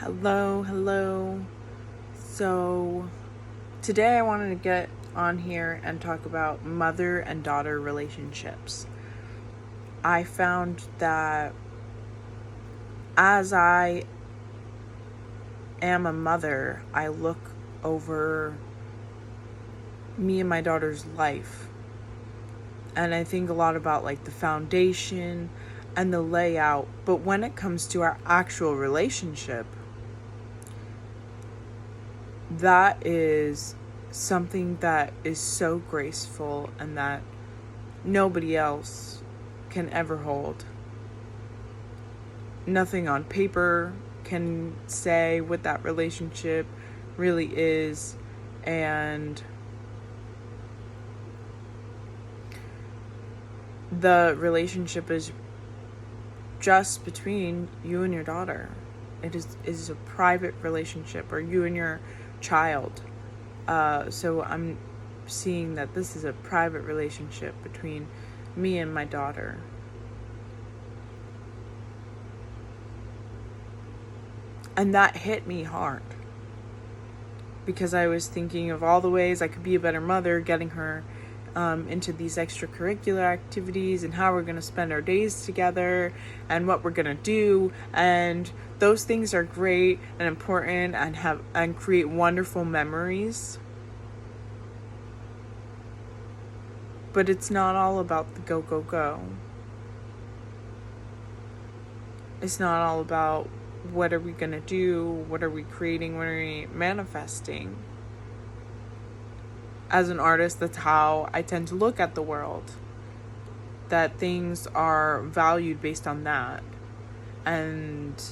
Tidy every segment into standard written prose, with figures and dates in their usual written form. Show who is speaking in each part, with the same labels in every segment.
Speaker 1: Hello. So, today I wanted to get on here and talk about mother and daughter relationships. I found that as I am a mother, I look over me and my daughter's life. And I think a lot about like the foundation and the layout. But when it comes to our actual relationship, that is something that is so graceful and that nobody else can ever hold. Nothing on paper can say what that relationship really is, and the relationship is just between you and your daughter. It is a private relationship, or you and your child. So I'm seeing that this is a private relationship between me and my daughter. And that hit me hard, because I was thinking of all the ways I could be a better mother, getting her into these extracurricular activities and how we're going to spend our days together and what we're going to do. And those things are great and important and create wonderful memories. But it's not all about the go. It's not all about what are we going to do, what are we creating, what are we manifesting. As an artist, that's how I tend to look at the world. That things are valued based on that. And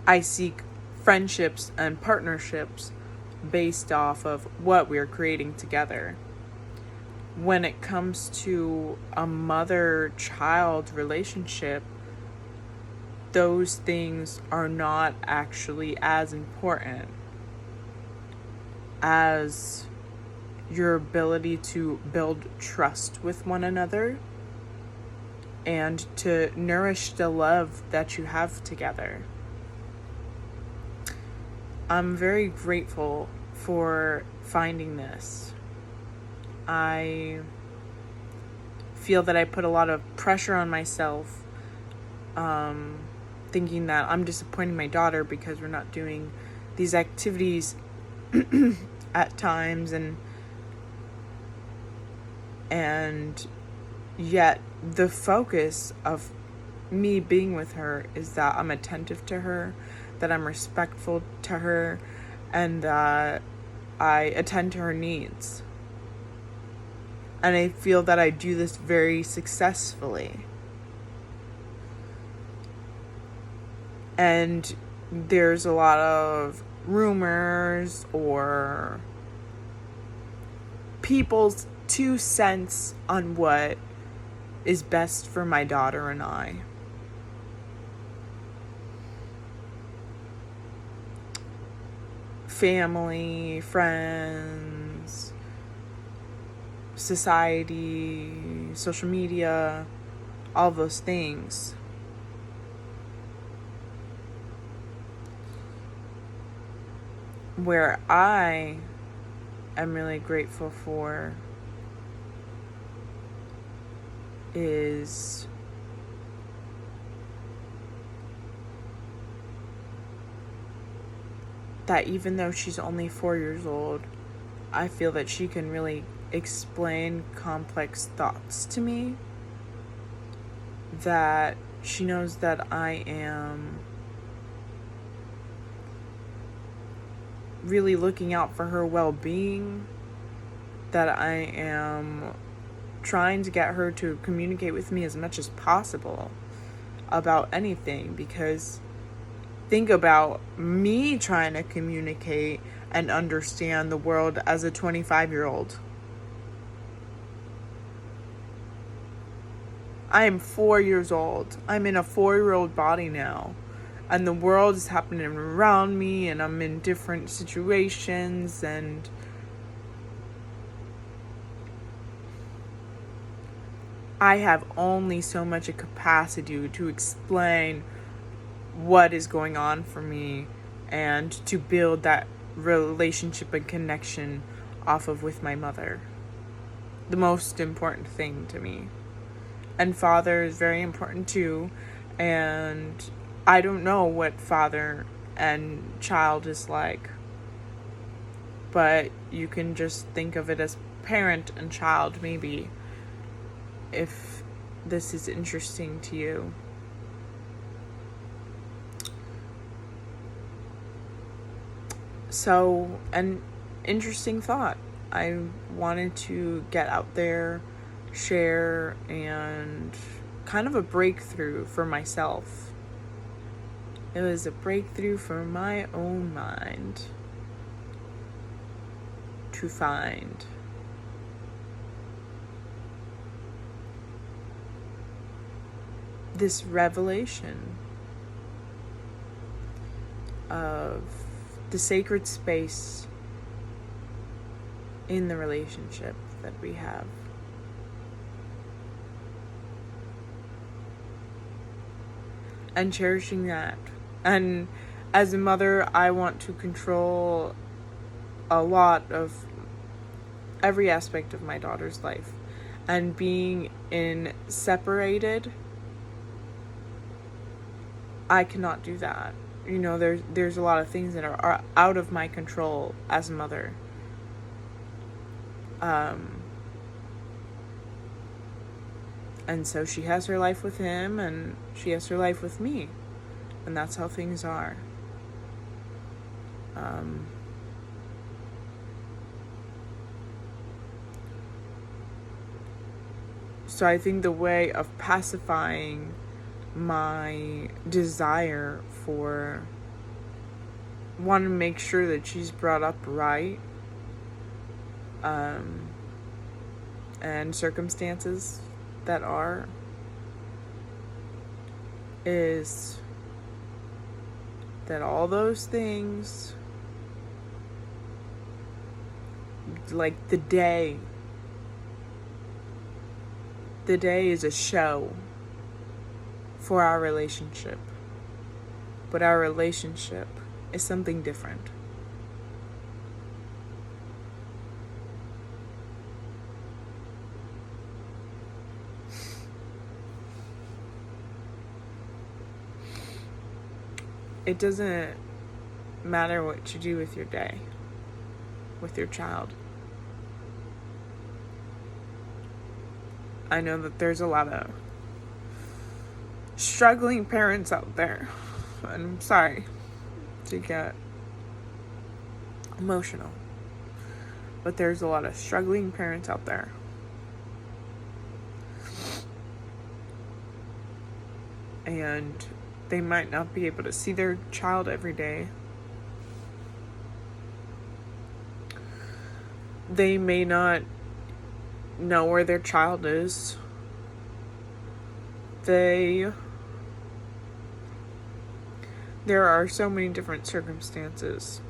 Speaker 1: I seek friendships and partnerships based off of what we're creating together. When it comes to a mother-child relationship, those things are not actually as important as your ability to build trust with one another and to nourish the love that you have together. I'm very grateful for finding this. I feel that I put a lot of pressure on myself, thinking that I'm disappointing my daughter because we're not doing these activities at times, and yet the focus of me being with her is that I'm attentive to her, that I'm respectful to her, and that I attend to her needs. And I feel that I do this very successfully. And there's a lot of rumors or people's 2 cents on what is best for my daughter and I. Family, friends, society, social media, all those things. Where I am really grateful for is that even though she's only 4 years old, I feel that she can really explain complex thoughts to me, that she knows that I am really looking out for her well-being, that I am trying to get her to communicate with me as much as possible about anything, because think about me trying to communicate and understand the world as a 25-year-old. I am 4 years old. I'm in a 4-year-old body now. And the world is happening around me, and I'm in different situations, and I have only so much a capacity to explain what is going on for me and to build that relationship and connection off of with my mother. The most important thing to me. And father is very important too. And I don't know what father and child is like, but you can just think of it as parent and child, maybe, if this is interesting to you. So, an interesting thought. I wanted to get out there, share, and kind of a breakthrough for myself. It was a breakthrough for my own mind to find. This revelation of the sacred space in the relationship that we have. And cherishing that. And as a mother, I want to control a lot of every aspect of my daughter's life. And being separated, I cannot do that. You know, there's a lot of things that are out of my control as a mother. And so she has her life with him, and she has her life with me. And that's how things are. So I think the way of pacifying my desire for want to make sure that she's brought up right, and circumstances that are, is that all those things, like the day is a show for our relationship, but our relationship is something different. It doesn't matter what you do with your day, with your child. I know that there's a lot of struggling parents out there, and I'm sorry to get emotional, but there's a lot of struggling parents out there. And they might not be able to see their child every day. They may not know where their child is. There are so many different circumstances.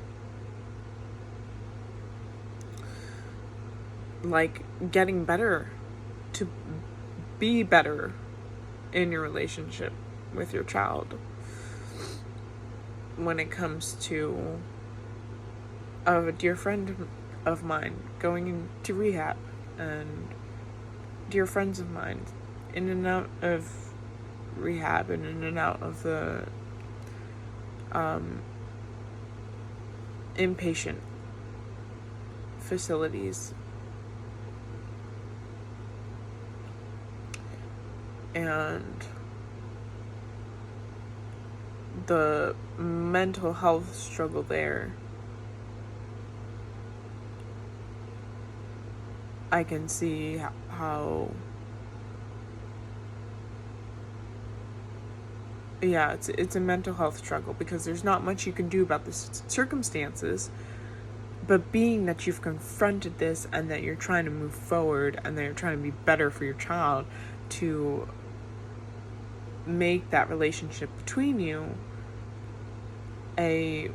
Speaker 1: Like getting better, to be better in your relationship with your child. When it comes to a dear friend of mine going into rehab, and dear friends of mine in and out of rehab and in and out of the inpatient facilities. And the mental health struggle there, I can see how it's a mental health struggle, because there's not much you can do about the circumstances, but being that you've confronted this and that you're trying to move forward and that you're trying to be better for your child, to make that relationship between you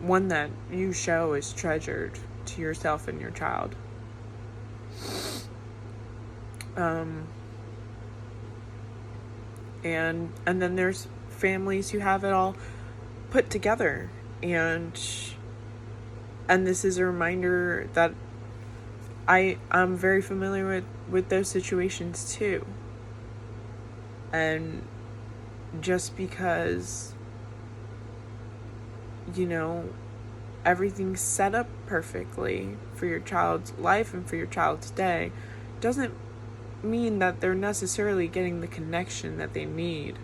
Speaker 1: one that you show is treasured to yourself and your child. And then there's families who have it all put together And this is a reminder that I'm very familiar with those situations too. And just because, everything's set up perfectly for your child's life and for your child's day doesn't mean that they're necessarily getting the connection that they need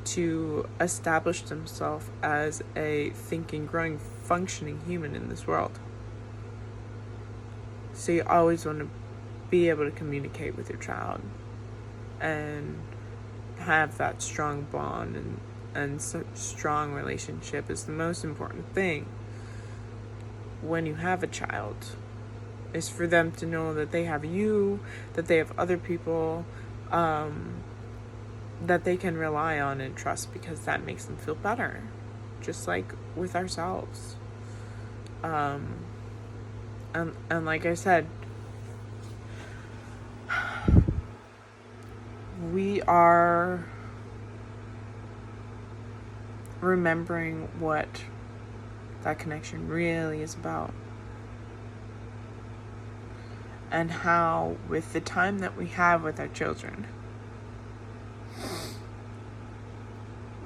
Speaker 1: to establish themselves as a thinking, growing, functioning human in this world. So you always want to be able to communicate with your child and have that strong bond and strong relationship is the most important thing when you have a child, is for them to know that they have you, that they have other people that they can rely on and trust, because that makes them feel better, just like with ourselves. And like I said, we are remembering what that connection really is about, and how, with the time that we have with our children,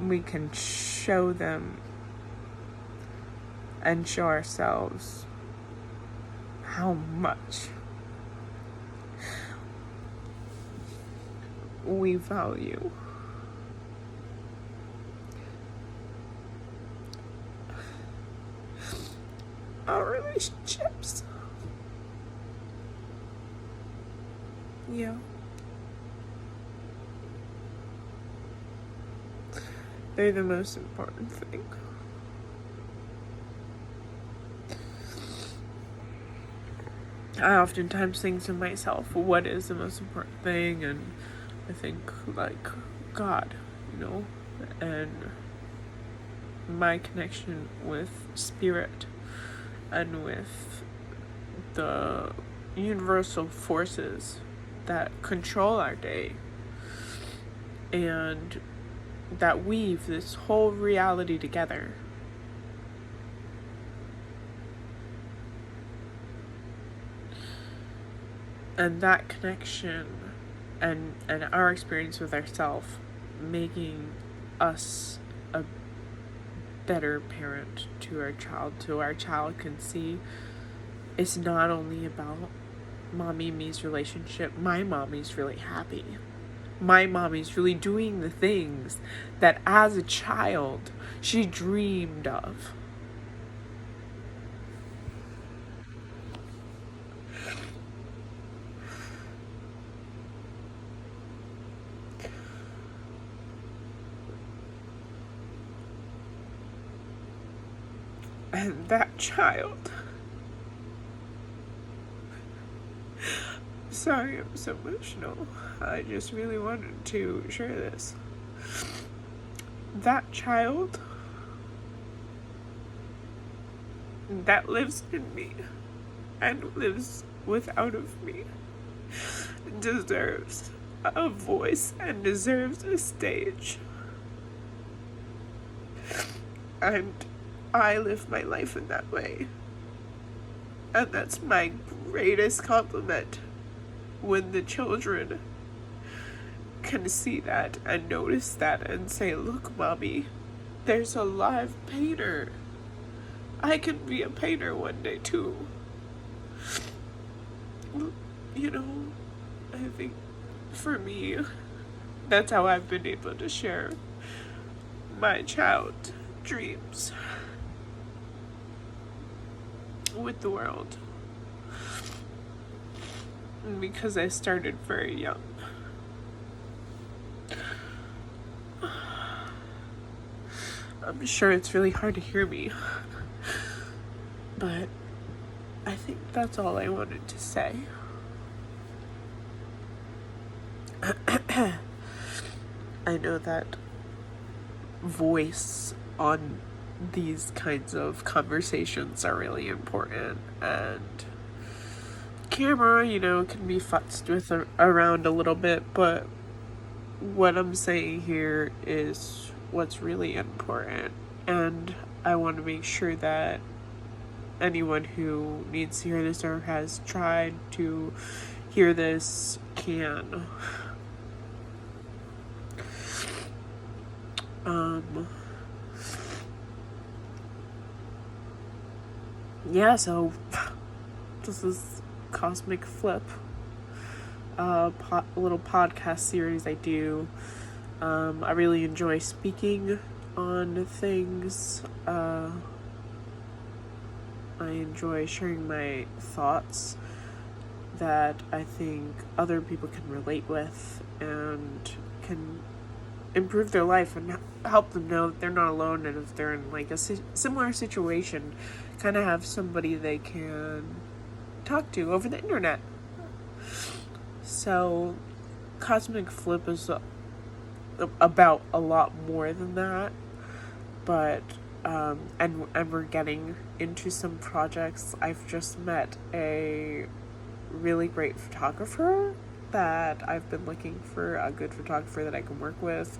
Speaker 1: we can show them and show ourselves how much we value our relationships. Yeah. They're the most important thing. I oftentimes think to myself, what is the most important thing? And I think, like, God, and my connection with spirit and with the universal forces that control our day and that weave this whole reality together. And that connection and our experience with ourselves making us a better parent to our child, so our child can see it's not only about mommy and me's relationship. My mommy's really happy. My mommy's really doing the things that as a child she dreamed of. And that child, sorry I'm so emotional, I just really wanted to share this. That child that lives in me and lives without of me deserves a voice and deserves a stage. And I live my life in that way. And that's my greatest compliment, when the children can see that and notice that and say, look, mommy, there's a live painter. I can be a painter one day too. I think for me, that's how I've been able to share my child's dreams with the world, because I started very young. I'm sure it's really hard to hear me, but I think that's all I wanted to say. I know that voice on these kinds of conversations are really important, and camera, can be futzed with around a little bit, but what I'm saying here is what's really important. And I want to make sure that anyone who needs to hear this or has tried to hear this can. Yeah, so this is Cosmic Flip, a little podcast series I do. I really enjoy speaking on things. I enjoy sharing my thoughts that I think other people can relate with and can improve their life and help them know that they're not alone, and if they're in like a similar situation, kind of have somebody they can talk to over the internet. So Cosmic Flip is about a lot more than that, but and we're getting into some projects. I've just met a really great photographer that I've been looking for, a good photographer that I can work with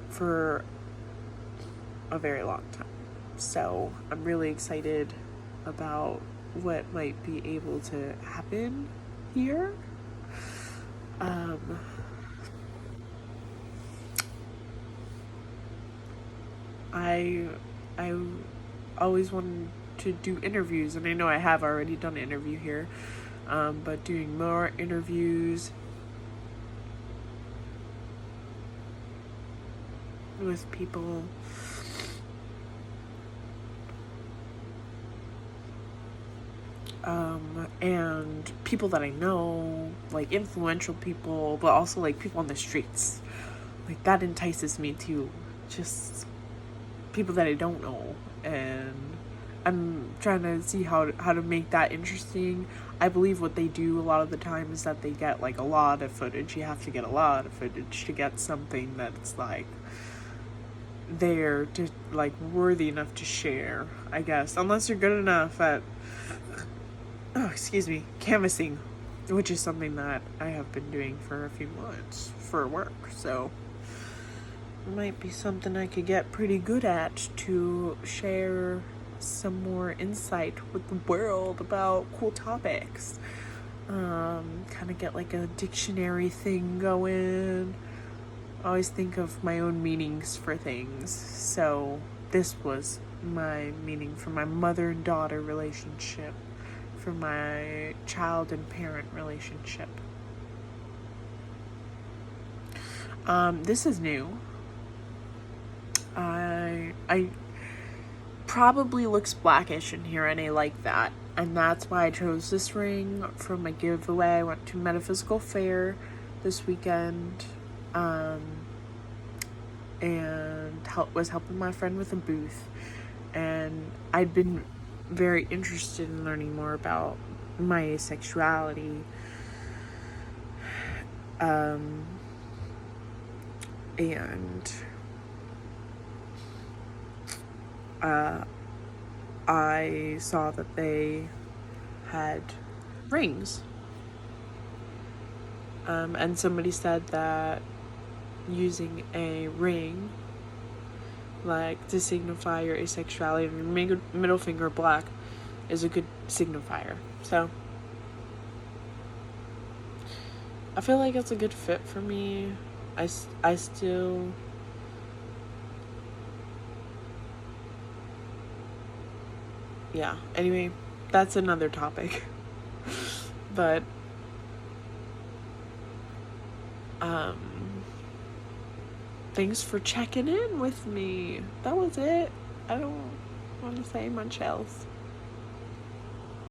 Speaker 1: for a very long time. So I'm really excited about what might be able to happen here. I always wanted to do interviews, and I know I have already done an interview here, but doing more interviews with people and people that I know, like influential people, but also like people on the streets. Like that entices me too. Just people that I don't know, and I'm trying to see how to make that interesting. I believe what they do a lot of the time is that they get like a lot of footage. You have to get a lot of footage to get something that's like there to like worthy enough to share, I guess, unless you're good enough at canvassing, which is something that I have been doing for a few months for work. So it might be something I could get pretty good at to share some more insight with the world about cool topics. Kind of get like a dictionary thing going. I always think of my own meanings for things. So this was my meaning for my mother and daughter relationship, for my child and parent relationship. This is new. I probably looks blackish in here, and I like that. And that's why I chose this ring for my giveaway. I went to Metaphysical Fair this weekend, and was helping my friend with a booth. And I'd been very interested in learning more about my asexuality. And I saw that they had rings. And somebody said that using a ring, like to signify your asexuality, and your middle finger black is a good signifier. So I feel like it's a good fit for me. I still yeah, anyway, that's another topic. But thanks for checking in with me. That was it. I don't want to say much else.